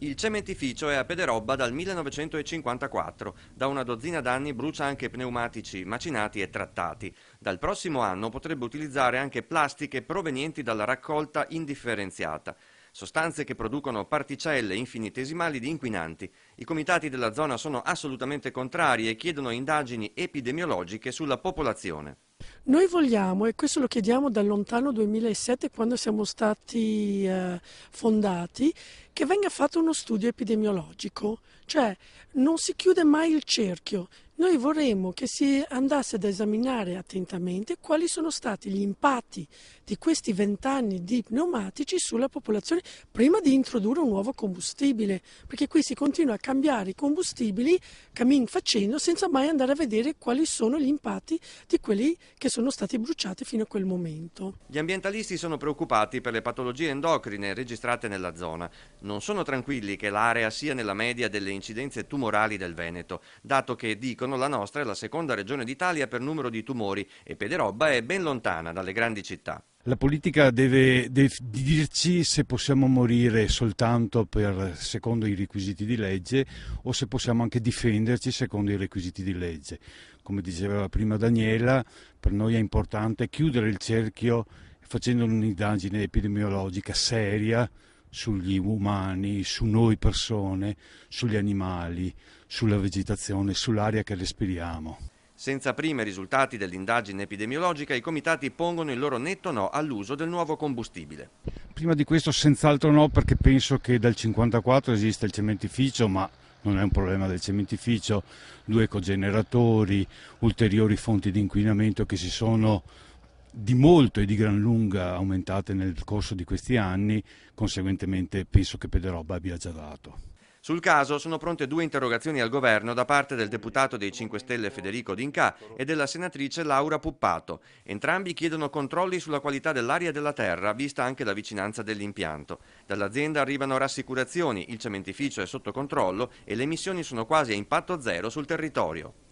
Il cementificio è a Pederobba dal 1954. Da una dozzina d'anni brucia anche pneumatici macinati e trattati. Dal prossimo anno potrebbe utilizzare anche plastiche provenienti dalla raccolta indifferenziata. Sostanze che producono particelle infinitesimali di inquinanti. I comitati della zona sono assolutamente contrari e chiedono indagini epidemiologiche sulla popolazione. Noi vogliamo, e questo lo chiediamo dal lontano 2007 quando siamo stati fondati, che venga fatto uno studio epidemiologico, cioè non si chiude mai il cerchio. Noi vorremmo che si andasse ad esaminare attentamente quali sono stati gli impatti di questi 20 anni di pneumatici sulla popolazione prima di introdurre un nuovo combustibile, perché qui si continua a cambiare i combustibili cammin facendo senza mai andare a vedere quali sono gli impatti di quelli che sono stati bruciati fino a quel momento. Gli ambientalisti sono preoccupati per le patologie endocrine registrate nella zona. Non sono tranquilli che l'area sia nella media delle incidenze tumorali del Veneto, dato che, dicono, la nostra è la seconda regione d'Italia per numero di tumori e Pederobba è ben lontana dalle grandi città. La politica deve dirci se possiamo morire soltanto secondo i requisiti di legge o se possiamo anche difenderci secondo i requisiti di legge. Come diceva prima Daniela, per noi è importante chiudere il cerchio facendo un'indagine epidemiologica seria sugli umani, su noi persone, sugli animali, sulla vegetazione, sull'aria che respiriamo. Senza primi risultati dell'indagine epidemiologica, i comitati pongono il loro netto no all'uso del nuovo combustibile. Prima di questo senz'altro no, perché penso che dal 1954 esiste il cementificio, ma non è un problema del cementificio, 2 cogeneratori, ulteriori fonti di inquinamento che si sono di molto e di gran lunga aumentate nel corso di questi anni, conseguentemente penso che Pederobba abbia già dato. Sul caso sono pronte 2 interrogazioni al governo da parte del deputato dei 5 Stelle Federico D'Incà e della senatrice Laura Puppato. Entrambi chiedono controlli sulla qualità dell'aria e della terra, vista anche la vicinanza dell'impianto. Dall'azienda arrivano rassicurazioni, il cementificio è sotto controllo e le emissioni sono quasi a impatto zero sul territorio.